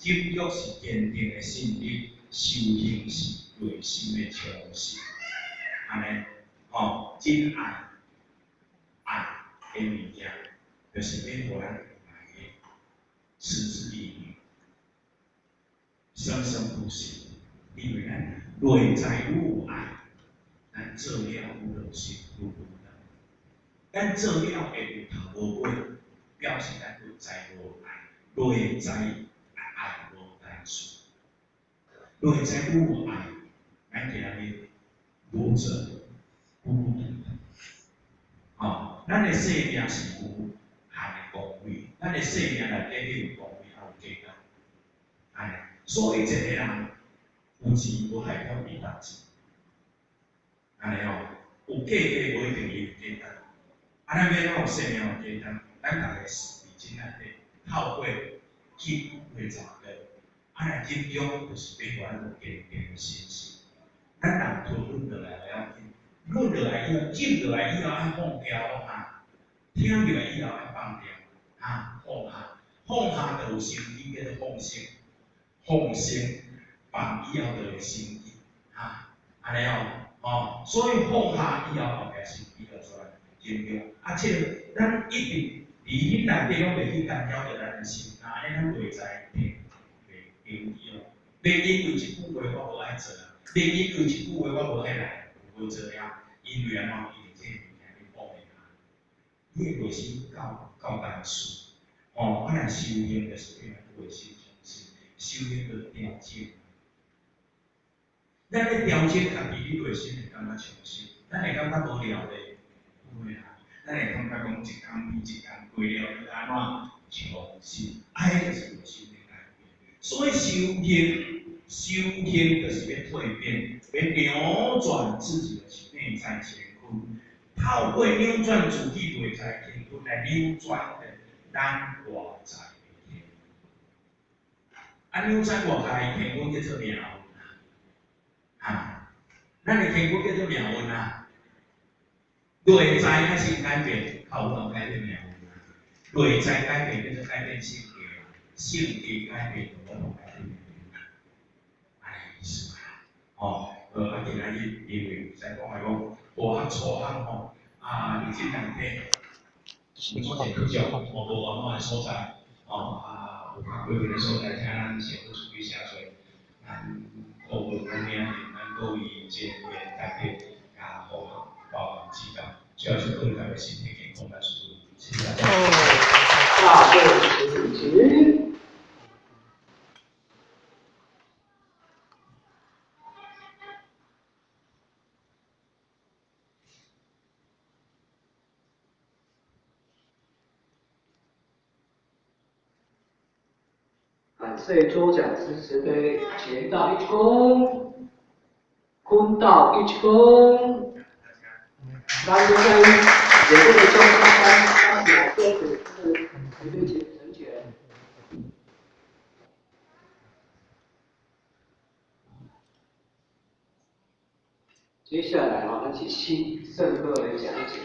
禁欲是坚定的信念，修行是内心的充实。安尼，真爱的物件，就是要互咱来持之以恒，生生不息。因为咱内在愈有爱，咱做了有热心愈有能。咱做了会有头无尾，表示咱内在无爱，内在爱无单纯。内在愈有爱，咱今日无者不能。咱的生命是有限的光辉，咱的生命内底有光辉，也有价值。安尼，所以一个人有钱无害到伊值钱。安尼有价值无一定伊有价值。安尼要有生命有价值，咱大家是伫真内底透过去会查到，安尼金中就是要互咱有坚定的信心。咱人吞论落来了紧，论落来以后，进落来以后爱放掉听入来以后爱放掉放下就有生机，叫做放生。放生放以后就有生机，安尼所以放下以后后壁生机就出来，金中即咱一定伫咱内底拢袂去干扰着咱的心，安尼咱内在袂平庸。袂因为一句话我无爱做，袂因为一句话我无爱来，无做了，因为伊这物件你放袂下，你的内心够单纯。咱来修行就是要内心重视，修行要调整。咱咧调整家己，你内心会感觉重视，咱会感觉无聊咧，不会啦。咱会感觉讲一工比一工过了，要安怎重视？迄就是内心的改变。所以修行就是要蜕变，要扭转自己的内在乾坤，透过扭转自己内在乾坤来扭转咱外在的乾坤。扭转外在的乾坤叫做命运咱的乾坤叫做命运内在开始改变，靠有能改变命运内在改变叫做改变性格，性格改变就无能改变命运。安尼意思今仔日因为在讲讲大学初学你这两天，我是比较无安怎的所在有较贵的所在，请咱社会处理写出，咱各位方面，咱各位这个大家互相包容指导，主要是各位身体健康来舒服。谢谢大家。大会主席。感谢桌讲师慈悲，前道一躬，坤道一躬。大家在也这个中三表哥是一对成全。接下来那请新圣哥来讲解